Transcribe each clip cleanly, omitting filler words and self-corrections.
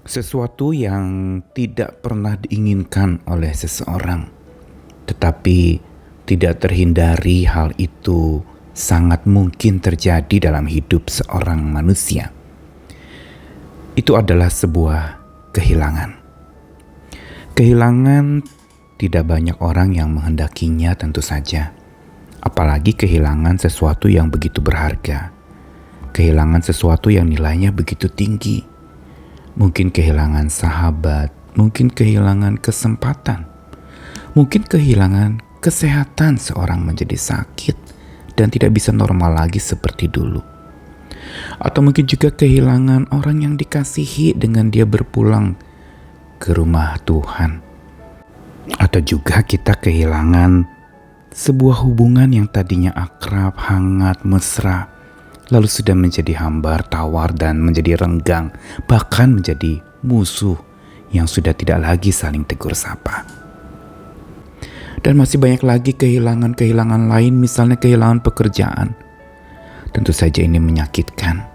Sesuatu yang tidak pernah diinginkan oleh seseorang, tetapi tidak terhindari hal itu sangat mungkin terjadi dalam hidup seorang manusia. Itu adalah sebuah kehilangan. Kehilangan tidak banyak orang yang menghendakinya tentu saja. Apalagi kehilangan sesuatu yang begitu berharga. Kehilangan sesuatu yang nilainya begitu tinggi. Mungkin kehilangan sahabat, mungkin kehilangan kesempatan, mungkin kehilangan kesehatan seorang menjadi sakit dan tidak bisa normal lagi seperti dulu. Atau mungkin juga kehilangan orang yang dikasihi dengan dia berpulang ke rumah Tuhan. Atau juga kita kehilangan sebuah hubungan yang tadinya akrab, hangat, mesra, lalu sudah menjadi hambar, tawar, dan menjadi renggang, bahkan menjadi musuh yang sudah tidak lagi saling tegur sapa. Dan masih banyak lagi kehilangan-kehilangan lain, misalnya kehilangan pekerjaan. Tentu saja ini menyakitkan.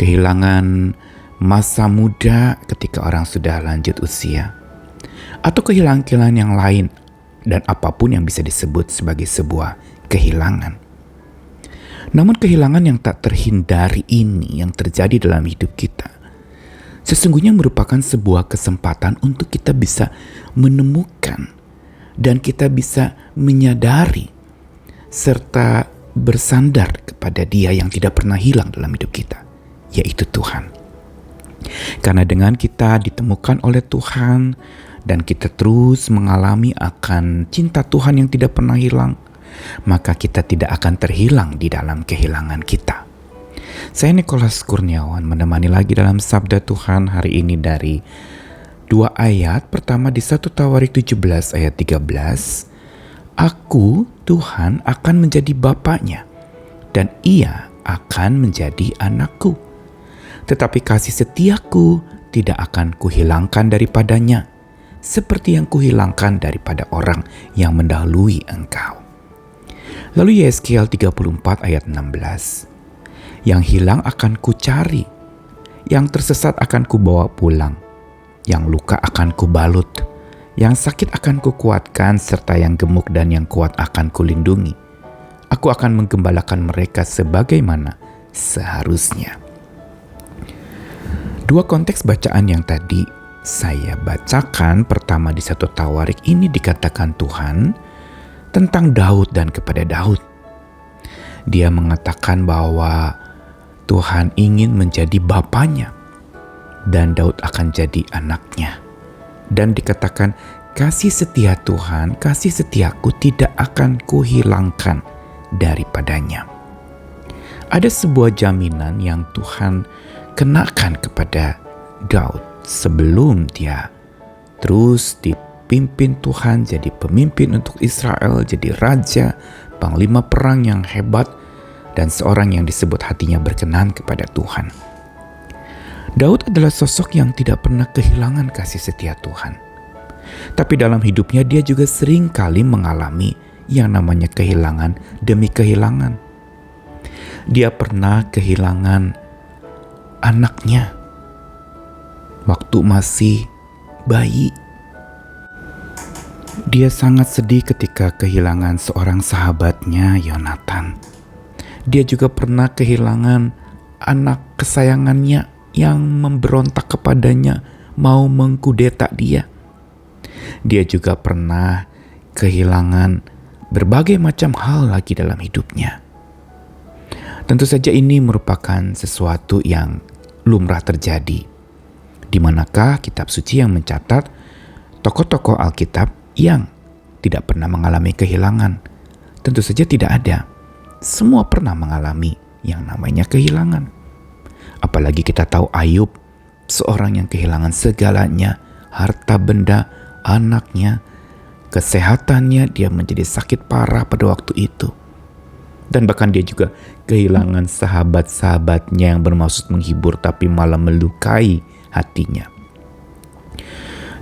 Kehilangan masa muda ketika orang sudah lanjut usia. Atau kehilangan-kehilangan yang lain, dan apapun yang bisa disebut sebagai sebuah kehilangan. Namun kehilangan yang tak terhindari ini yang terjadi dalam hidup kita sesungguhnya merupakan sebuah kesempatan untuk kita bisa menemukan dan kita bisa menyadari serta bersandar kepada Dia yang tidak pernah hilang dalam hidup kita, yaitu Tuhan. Karena dengan kita ditemukan oleh Tuhan dan kita terus mengalami akan cinta Tuhan yang tidak pernah hilang, maka kita tidak akan terhilang di dalam kehilangan kita. Saya Nikolas Kurniawan menemani lagi dalam Sabda Tuhan hari ini dari 2 ayat. Pertama di 1 Tawarik 17 ayat 13. Aku, Tuhan, akan menjadi bapaknya dan ia akan menjadi anakku. Tetapi kasih setiaku tidak akan kuhilangkan daripadanya, seperti yang kuhilangkan daripada orang yang mendahului engkau. Lalu Yeskiel 34 ayat 16. Yang hilang akan kucari, yang tersesat akan kubawa pulang, yang luka akan kubalut, yang sakit akan kukuatkan, serta yang gemuk dan yang kuat akan kulindungi. Aku akan menggembalakan mereka sebagaimana seharusnya. Dua konteks bacaan yang tadi saya bacakan, pertama di 1 Tawarik ini dikatakan Tuhan tentang Daud dan kepada Daud. Dia mengatakan bahwa Tuhan ingin menjadi bapaknya dan Daud akan jadi anaknya. Dan dikatakan kasih setia Tuhan, kasih setiaku tidak akan kuhilangkan daripadanya. Ada sebuah jaminan yang Tuhan kenakan kepada Daud sebelum dia terus dipimpin Tuhan jadi pemimpin untuk Israel, jadi raja, panglima perang yang hebat, dan seorang yang disebut hatinya berkenan kepada Tuhan. Daud adalah sosok yang tidak pernah kehilangan kasih setia Tuhan. Tapi dalam hidupnya dia juga sering kali mengalami yang namanya kehilangan demi kehilangan. Dia pernah kehilangan anaknya waktu masih bayi. Dia sangat sedih ketika kehilangan seorang sahabatnya, Yonatan. Dia juga pernah kehilangan anak kesayangannya yang memberontak kepadanya, mau mengkudeta dia. Dia juga pernah kehilangan berbagai macam hal lagi dalam hidupnya. Tentu saja ini merupakan sesuatu yang lumrah terjadi. Di manakah kitab suci yang mencatat tokoh-tokoh Alkitab yang tidak pernah mengalami kehilangan? Tentu saja tidak ada. Semua pernah mengalami yang namanya kehilangan. Apalagi kita tahu Ayub, seorang yang kehilangan segalanya, harta benda, anaknya, kesehatannya, dia menjadi sakit parah pada waktu itu. Dan bahkan dia juga kehilangan sahabat-sahabatnya yang bermaksud menghibur tapi malah melukai hatinya.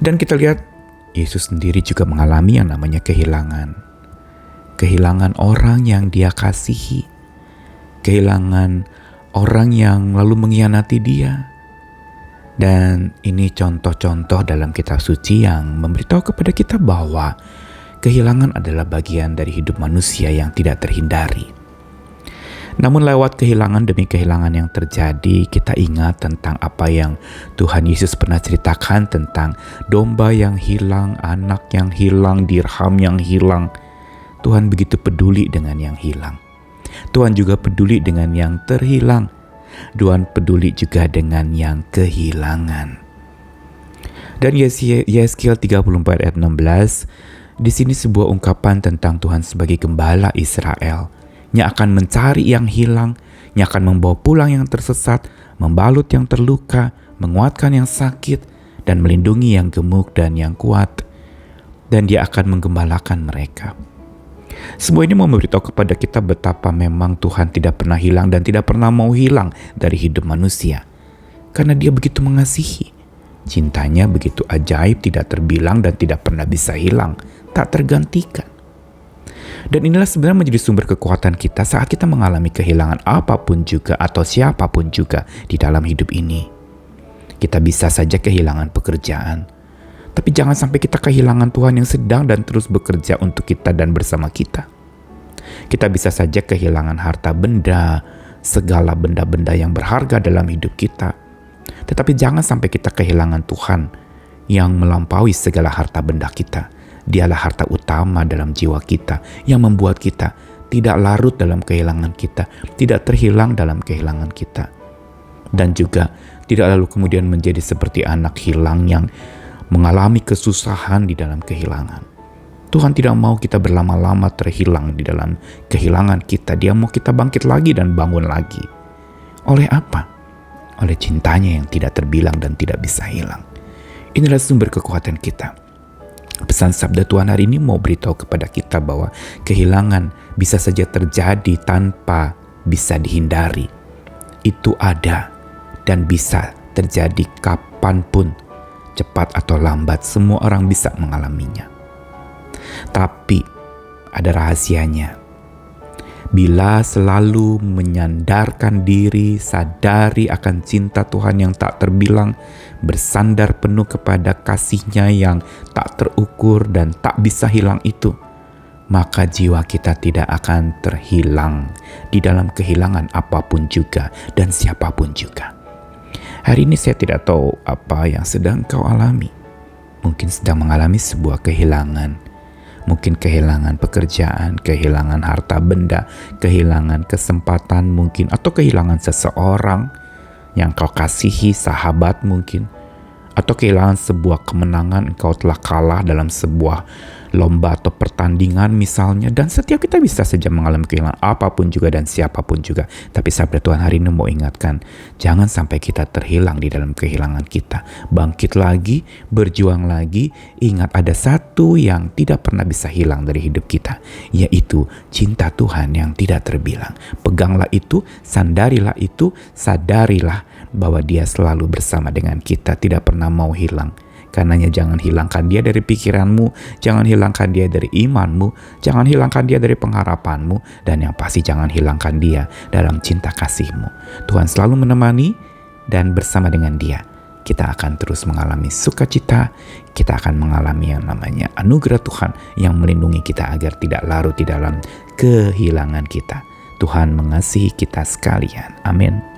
Dan kita lihat Yesus sendiri juga mengalami yang namanya kehilangan. Kehilangan orang yang dia kasihi. Kehilangan orang yang lalu mengkhianati dia. Dan ini contoh-contoh dalam kitab suci yang memberitahu kepada kita bahwa kehilangan adalah bagian dari hidup manusia yang tidak terhindari. Namun lewat kehilangan demi kehilangan yang terjadi, kita ingat tentang apa yang Tuhan Yesus pernah ceritakan tentang domba yang hilang, anak yang hilang, dirham yang hilang. Tuhan begitu peduli dengan yang hilang. Tuhan juga peduli dengan yang terhilang. Tuhan peduli juga dengan yang kehilangan. Dan Yeskiel 34 ayat 16, di sini sebuah ungkapan tentang Tuhan sebagai gembala Israel, yang akan mencari yang hilang, yang akan membawa pulang yang tersesat, membalut yang terluka, menguatkan yang sakit, dan melindungi yang gemuk dan yang kuat. Dan dia akan menggembalakan mereka. Semua ini memberitahu kepada kita betapa memang Tuhan tidak pernah hilang dan tidak pernah mau hilang dari hidup manusia. Karena dia begitu mengasihi. Cintanya begitu ajaib, tidak terbilang dan tidak pernah bisa hilang, tak tergantikan. Dan inilah sebenarnya menjadi sumber kekuatan kita saat kita mengalami kehilangan apapun juga atau siapapun juga di dalam hidup ini. Kita bisa saja kehilangan pekerjaan, tapi jangan sampai kita kehilangan Tuhan yang sedang dan terus bekerja untuk kita dan bersama kita. Kita bisa saja kehilangan harta benda, segala benda-benda yang berharga dalam hidup kita. Tetapi jangan sampai kita kehilangan Tuhan yang melampaui segala harta benda kita. Dialah harta utama dalam jiwa kita yang membuat kita tidak larut dalam kehilangan kita, tidak terhilang dalam kehilangan kita. Dan juga tidak lalu kemudian menjadi seperti anak hilang yang mengalami kesusahan di dalam kehilangan. Tuhan tidak mau kita berlama-lama terhilang di dalam kehilangan kita. Dia mau kita bangkit lagi dan bangun lagi. Oleh apa? Oleh cintanya yang tidak terbilang dan tidak bisa hilang. Inilah sumber kekuatan kita. Pesan sabda Tuhan hari ini mau beritahu kepada kita bahwa kehilangan bisa saja terjadi tanpa bisa dihindari. Itu ada dan bisa terjadi kapanpun, cepat atau lambat, semua orang bisa mengalaminya. Tapi ada rahasianya. Bila selalu menyandarkan diri, sadari akan cinta Tuhan yang tak terbilang, bersandar penuh kepada kasih-Nya yang tak terukur dan tak bisa hilang itu, maka jiwa kita tidak akan terhilang di dalam kehilangan apapun juga dan siapapun juga. Hari ini saya tidak tahu apa yang sedang kau alami. Mungkin sedang mengalami sebuah kehilangan. Mungkin kehilangan pekerjaan, kehilangan harta benda, kehilangan kesempatan mungkin, atau kehilangan seseorang yang kau kasihi, sahabat mungkin, atau kehilangan sebuah kemenangan, engkau telah kalah dalam sebuah lomba atau pertandingan misalnya. Dan setiap kita bisa saja mengalami kehilangan apapun juga dan siapapun juga. Tapi sabda Tuhan hari ini mau ingatkan, jangan sampai kita terhilang di dalam kehilangan kita. Bangkit lagi, berjuang lagi. Ingat ada satu yang tidak pernah bisa hilang dari hidup kita, yaitu cinta Tuhan yang tidak terbilang. Peganglah itu, sandarilah itu, sadarilah bahwa Dia selalu bersama dengan kita, tidak pernah mau hilang. Karenanya jangan hilangkan Dia dari pikiranmu, jangan hilangkan Dia dari imanmu, jangan hilangkan Dia dari pengharapanmu, dan yang pasti jangan hilangkan Dia dalam cinta kasih-Mu. Tuhan selalu menemani dan bersama dengan Dia kita akan terus mengalami sukacita, kita akan mengalami yang namanya anugerah Tuhan yang melindungi kita agar tidak larut di dalam kehilangan kita. Tuhan mengasihi kita sekalian. Amin.